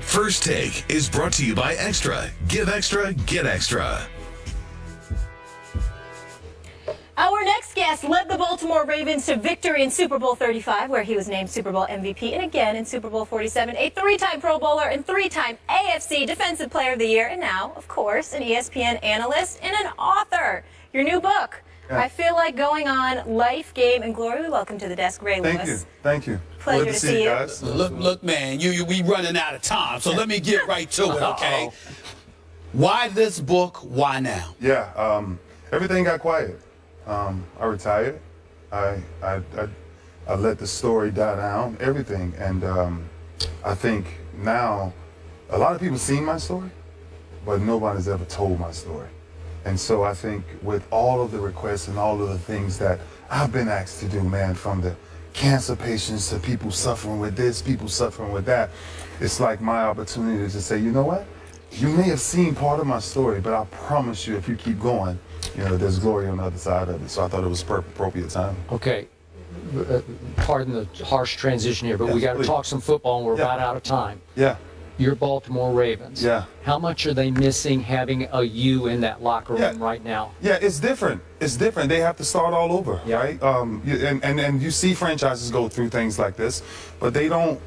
First Take is brought to you by Extra. Give Extra, get Extra. Our next guest led the Baltimore Ravens to victory in Super Bowl 35, where he was named Super Bowl MVP, and again in Super Bowl 47, a three-time Pro Bowler and three-time AFC Defensive Player of the Year, and now, of course, an ESPN analyst and an author. Your new book, I Feel Like Going On, Life, Game, and Glory. Welcome to the desk, Ray Lewis. Thank you. Pleasure to see you. Guys. Look, man, we running out of time, so let me get right to it, okay? Why this book? Why now? Yeah, everything got quiet. I retired. I let the story die down, everything. And I think now a lot of people seen my story, but nobody's ever told my story. And so I think with all of the requests and all of the things that I've been asked to do, man, from the cancer patients to people suffering with this, people suffering with that, it's like my opportunity to say, you know what? You may have seen part of my story, but I promise you, if you keep going, you know, there's glory on the other side of it. So I thought it was appropriate time. Okay. Pardon the harsh transition here, but we got to talk some football, and we're about out of time. Yeah. Your Baltimore Ravens. Yeah. How much are they missing having a you in that locker room right now? Yeah, it's different. It's different. They have to start all over, right? And you see franchises go through things like this, but they don't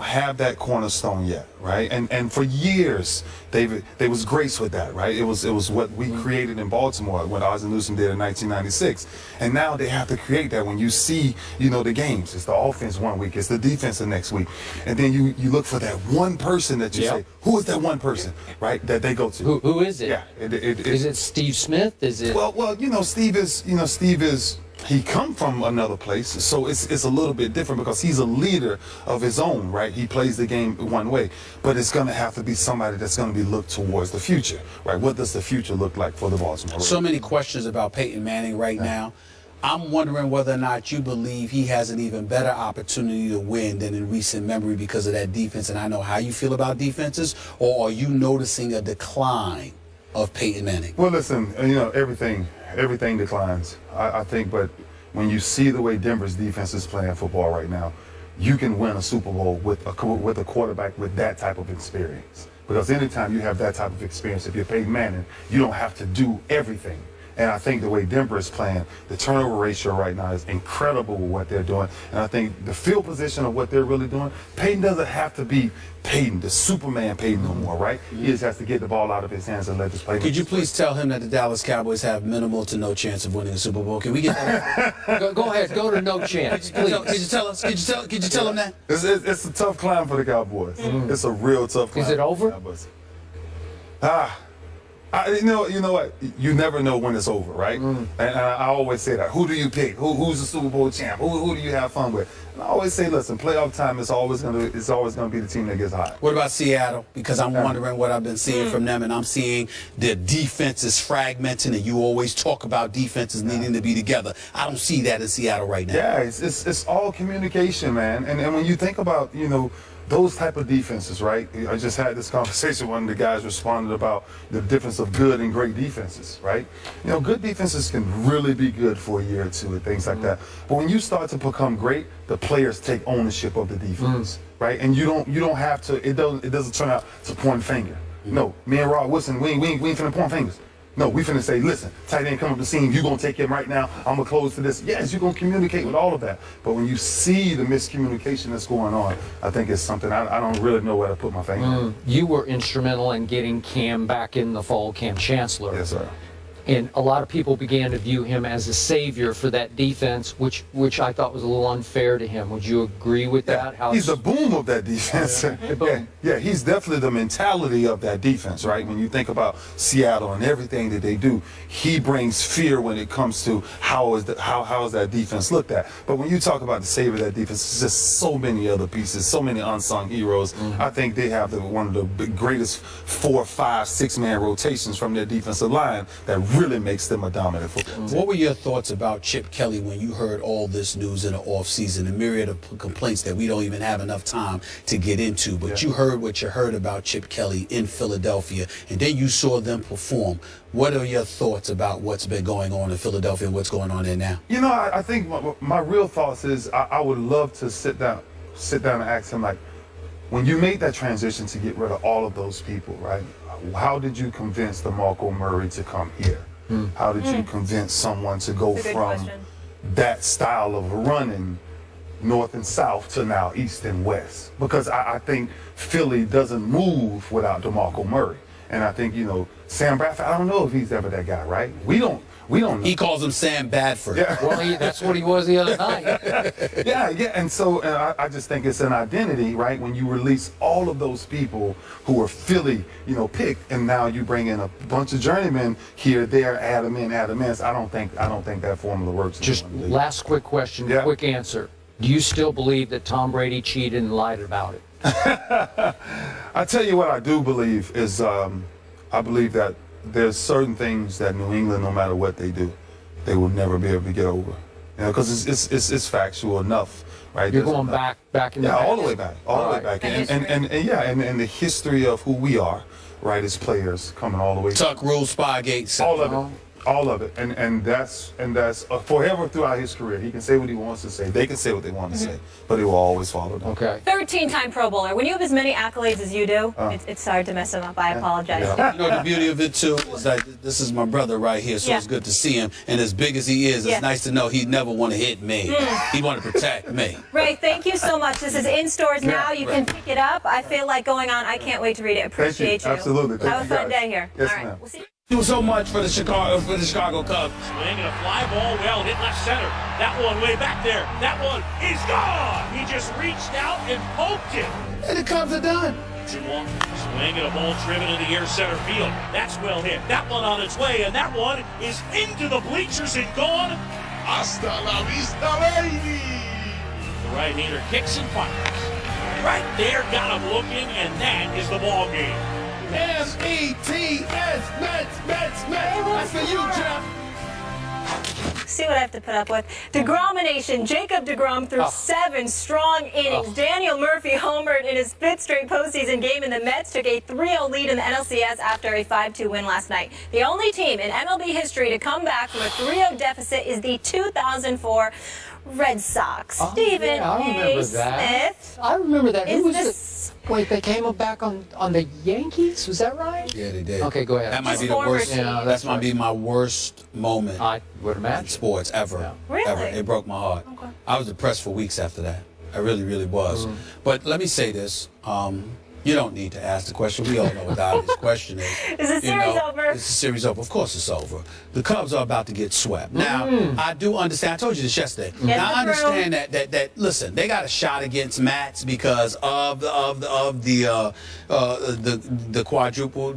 have that cornerstone yet, right? And for years they was graced with that, right? It was what we created in Baltimore when Oz and Newsom did in 1996, and now they have to create that. When you see, you know, the games, it's the offense one week, it's the defense the next week, and then you look for that one person that you say, who is that one person, right? That they go to. Who is it? Yeah, is it Steve Smith? Is it? Well, you know, Steve is he come from another place, so it's a little bit different because he's a leader of his own, right? He plays the game one way, but it's going to have to be somebody that's going to be looked towards the future, right? What does the future look like for the Baltimore Ravens? So many questions about Peyton Manning right now. I'm wondering whether or not you believe he has an even better opportunity to win than in recent memory because of that defense, and I know how you feel about defenses, or are you noticing a decline of Peyton Manning? Well, listen, you know, everything declines. I think, but when you see the way Denver's defense is playing football right now, you can win a Super Bowl with a quarterback with that type of experience. Because anytime you have that type of experience, if you're Peyton Manning, you don't have to do everything. And I think the way Denver is playing, the turnover ratio right now is incredible with what they're doing. And I think the field position of what they're really doing, Peyton doesn't have to be Peyton, the Superman Peyton no more, right? He just has to get the ball out of his hands and let this play. Could you please tell him that the Dallas Cowboys have minimal to no chance of winning a Super Bowl? Can we get that? Go ahead, go to no chance, please. Could you tell us? Could you tell him that? It's a tough climb for the Cowboys. It's a real tough climb. Is it over? You know what? You never know when it's over, right? And I always say that. Who do you pick? Who's the Super Bowl champ? Who do you have fun with? And I always say, listen, playoff time is always gonna be the team that gets hot. What about Seattle? Because I'm wondering what I've been seeing from them, and I'm seeing their defense is fragmenting, and you always talk about defenses needing to be together. I don't see that in Seattle right now. Yeah, it's all communication, man. And when you think about, you know, those type of defenses, right? I just had this conversation. One of the guys responded about the difference of good and great defenses, right? You know, good defenses can really be good for a year or two and things like that. But when you start to become great, the players take ownership of the defense, right? And you don't have to. It doesn't turn out to point finger. No, me and Rod Wilson, we ain't finna point fingers. No, we finna say, listen, tight end come up the seam, you gonna take him right now, I'm gonna close to this. Yes, you're gonna communicate with all of that. But when you see the miscommunication that's going on, I think it's something I don't really know where to put my finger on. You were instrumental in getting Cam back in the fall, Cam Chancellor. Yes, sir. And a lot of people began to view him as a savior for that defense, which I thought was a little unfair to him. Would you agree with that? How he's the boom of that defense. Yeah, he's definitely the mentality of that defense, right? When you think about Seattle and everything that they do, he brings fear when it comes to how is that defense looked at. But when you talk about the savior of that defense, it's just so many other pieces, so many unsung heroes. I think they have one of the greatest 4, 5, 6-man rotations from their defensive line that really makes them a dominant football team. What were your thoughts about Chip Kelly when you heard all this news in the offseason, a myriad of complaints that we don't even have enough time to get into, but you heard what you heard about Chip Kelly in Philadelphia, and then you saw them perform. What are your thoughts about what's been going on in Philadelphia and what's going on there now? You know, I think my real thoughts is I would love to sit down and ask him, like, when you made that transition to get rid of all of those people, right? How did you convince DeMarco Murray to come here? How did you convince someone to go That's a good from question. that style of running north and south to now east and west? Because I think Philly doesn't move without DeMarco Murray. And I think, you know, Sam Bradford, I don't know if he's ever that guy, right? We don't know. He calls him Sam Badford. Yeah. Well, that's what he was the other night. Yeah, and so I just think it's an identity, right? When you release all of those people who were Philly, you know, picked, and now you bring in a bunch of journeymen here, there, add them in. So I don't think that formula works. Just last quick question, Yeah. quick answer. Do you still believe that Tom Brady cheated and lied about it? I tell you what I do believe is I believe that there's certain things that New England, no matter what they do, they will never be able to get over. You know, because it's factual enough, right? You're There's going enough. back in the Yeah, past. all the way back, all the way back, and the history of who we are, right, as players coming all the way. Tuck Rule, Spygate. All of it. All of it, and that's forever throughout his career. He can say what he wants to say. They can say what they want to say, but he will always follow them. Okay. 13-time Pro Bowler. When you have as many accolades as you do, it's hard to mess him up. I apologize. Yeah. You know, the beauty of it, too, is that this is my brother right here, so Yeah. it's good to see him. And as big as he is, Yeah. it's nice to know he never want to hit me. He want to protect me. Ray, thank you so much. This is in stores now. You can pick it up. I feel like going on. I can't wait to read it. Appreciate you. Absolutely. Thank Have a you, fun guys. day here. Yes, All right. ma'am. We'll see you. Do so much for the Chicago Cubs. Swing and a fly ball, well hit left center. That one way back there. That one is gone. He just reached out and poked it. And the Cubs are done. 2-1. Swing and a ball driven in the air center field. That's well hit. That one on its way, and that one is into the bleachers and gone. Hasta la vista, baby. The right-hander kicks and fires. Right there, got him looking, and that is the ball game. M-E-T-S, Mets. That's for you, Jeff. See what I have to put up with. DeGrom-ination. Jacob DeGrom threw 7 strong innings. Daniel Murphy homered in his 5th straight postseason game, and the Mets took a 3-0 lead in the NLCS after a 5-2 win last night. The only team in MLB history to come back from a 3-0 deficit is the 2004 Red Sox. Stephen I remember A. that. Smith. I remember that. Is Who was this- Wait, they came back on the Yankees? Was that right? Yeah, they did. Okay, go ahead. That might His be the former worst. team. Yeah, That might be my worst moment I would in imagine. sports ever. Yeah. Really? Ever. It broke my heart. Okay. I was depressed for weeks after that. I really, really was. But let me say this. You don't need to ask the question. We all know what the obvious question is. Is the series over? Is the series over? Of course it's over. The Cubs are about to get swept. Now, I do understand. I told you this yesterday. Get Now, I the room. understand that listen, they got a shot against Mats because of the quadruple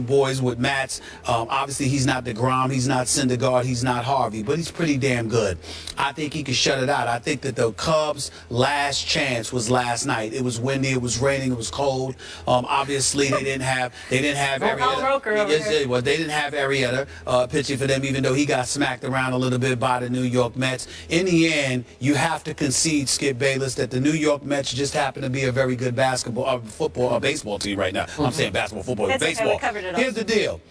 boys with Mats. Obviously, he's not DeGrom, he's not Syndergaard, he's not Harvey, but he's pretty damn good. I think he can shut it out. I think that the Cubs' last chance was last night. It was windy, it was raining, it was cold. Obviously, they didn't have Al Roker over here. Well, they didn't have Arrieta pitching for them, even though he got smacked around a little bit by the New York Mets. In the end, you have to concede, Skip Bayless, that the New York Mets just happen to be a very good baseball team right now. I'm saying basketball, football, That's okay, baseball. we covered it all. Here's the deal.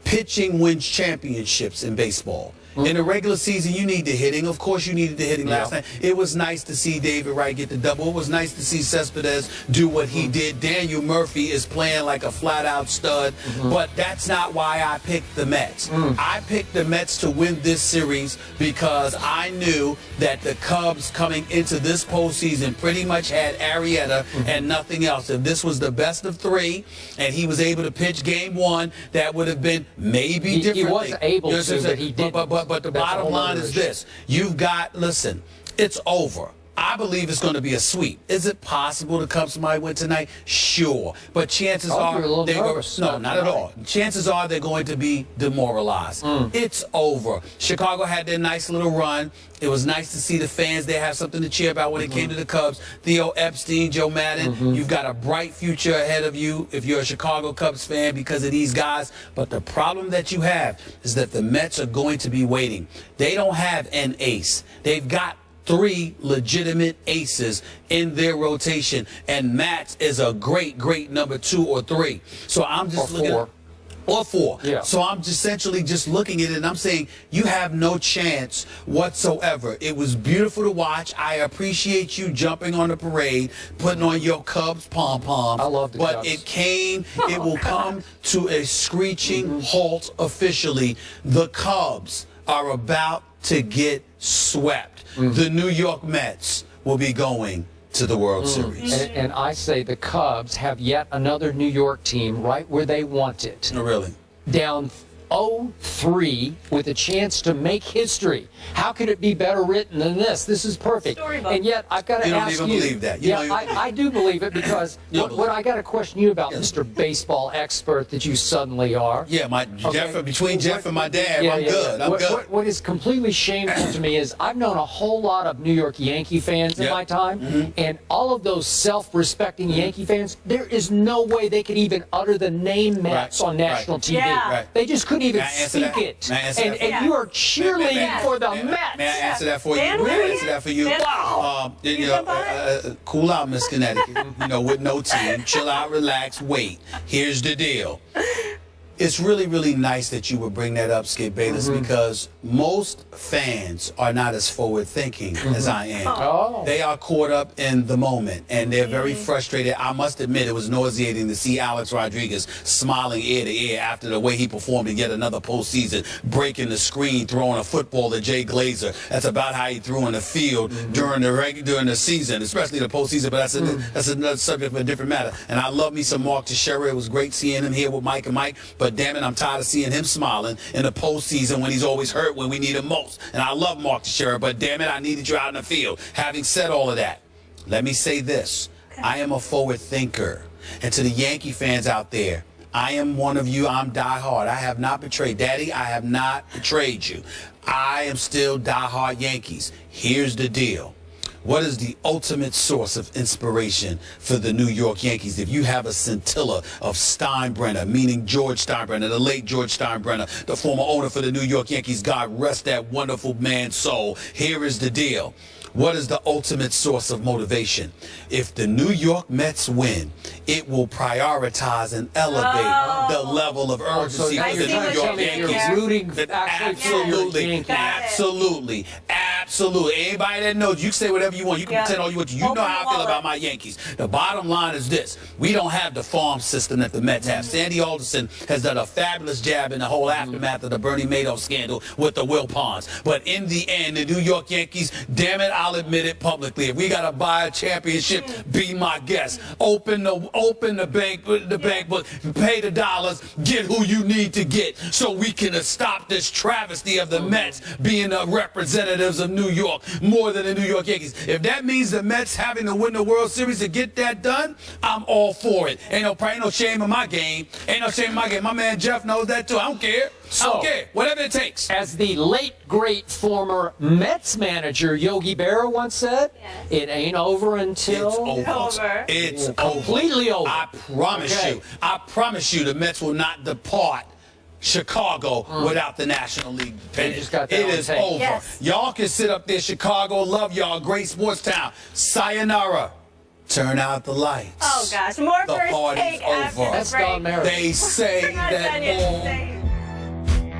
Pitching wins championships in baseball. In the regular season, you need the hitting. Of course, you needed the hitting last night. It was nice to see David Wright get the double. It was nice to see Cespedes do what he did. Daniel Murphy is playing like a flat-out stud. But that's not why I picked the Mets. I picked the Mets to win this series because I knew that the Cubs coming into this postseason pretty much had Arrieta and nothing else. If this was the best of 3 and he was able to pitch game 1, that would have been maybe different. He was able to, but he didn't. But the That's a bottom whole line other is issue. this. You've got, listen, it's over. I believe it's going to be a sweep. Is it possible the Cubs might win tonight? Sure. But chances Oh, are you're a little they're nervous. no, not at all. Chances are they're going to be demoralized. It's over. Chicago had their nice little run. It was nice to see the fans. They have something to cheer about when it came to the Cubs. Theo Epstein, Joe Madden, you've got a bright future ahead of you if you're a Chicago Cubs fan because of these guys. But the problem that you have is that the Mets are going to be waiting. They don't have an ace. They've got 3 legitimate aces in their rotation, and Mats is a great number 2 or 3. So I'm just Or looking 4. at Or 4. Yeah. So I'm just essentially just looking at it and I'm saying you have no chance whatsoever. It was beautiful to watch. I appreciate you jumping on the parade, putting on your Cubs pom-poms. I love the But Cubs. it will come to a screeching halt officially. The Cubs are about to get swept. The New York Mets will be going to the World Series. And I say the Cubs have yet another New York team right where they want it. Oh, really? Down 0-3 with a chance to make history. How could it be better written than this? This is perfect. Storybook. And yet, I've got to You don't ask even you. believe that. You Yeah, don't even- I do believe it because You don't what I got to question you about, Mr. Baseball expert that you suddenly are. Yeah, between Jeff and my dad, Yeah, I'm yeah, good. yeah. I'm What- good. What is completely shameful to me is I've known a whole lot of New York Yankee fans in Yep. my time, and all of those self-respecting Yankee fans, there is no way they could even utter the name Mets Right, on national right. TV. Yeah. Right. They just couldn't even May I answer speak that? it. May I answer that for And you are cheerleading May- for the May Mets. I answer that for you? Dan, May I really? answer that for you? Dan- Wow. You jump on it? Cool out, Miss Connecticut. With no team. Chill out, relax, wait. Here's the deal. It's really, really nice that you would bring that up, Skip Bayless, because most fans are not as forward-thinking as I am. Oh. They are caught up in the moment, and they're very frustrated. I must admit, it was nauseating to see Alex Rodriguez smiling ear to ear after the way he performed in yet another postseason, breaking the screen, throwing a football to Jay Glazer. That's about how he threw in the field during the season, especially the postseason, but that's another subject for a different matter. And I love me some Mark Teixeira. It was great seeing him here with Mike and Mike, but damn it, I'm tired of seeing him smiling in the postseason when he's always hurt when we need him most. And I love Mark Teixeira, but damn it, I needed you out in the field. Having said all of that, let me say this. I am a forward thinker. And to the Yankee fans out there, I am one of you. I'm diehard. I have not betrayed. Daddy, I have not betrayed you. I am still diehard Yankees. Here's the deal. What is the ultimate source of inspiration for the New York Yankees? If you have a scintilla of Steinbrenner, meaning George Steinbrenner, the late George Steinbrenner, the former owner for the New York Yankees, God rest that wonderful man's soul. Here is the deal. What is the ultimate source of motivation? If the New York Mets win, it will prioritize and elevate the level of urgency now for the you're New trying to York tell me Yankees. you're rooting actually for your Absolutely, Yankees. absolutely, absolutely. Anybody that knows, you can say whatever you want. You can pretend all you want. You know Open how I the feel wallet. about my Yankees. The bottom line is this: we don't have the farm system that the Mets have. Sandy Alderson has done a fabulous job in the whole aftermath of the Bernie Madoff scandal with the Will Ponds. But in the end, the New York Yankees, damn it, I'll admit it publicly. If we gotta buy a championship, be my guest. Open the bank book, pay the dollars, get who you need to get, so we can stop this travesty of the Mets being the representatives of New York more than the New York Yankees. If that means the Mets having to win the World Series to get that done, I'm all for it. Ain't no shame in my game. Ain't no shame in my game. My man Jeff knows that too. I don't care. I don't care. Whatever it takes. As the late, great former Mets manager Yogi Berra once said, it ain't over until... It's over. It's completely over. I promise you. I promise you the Mets will not depart Chicago without the National League pennant. just got that It on is tape. over. Yes. Y'all can sit up there, Chicago. Love y'all. Great sports town. Sayonara. Turn out the lights. Oh, gosh. More The first party's take after over. the That's break. Don Merritt. They say We're not that done yet. all Stay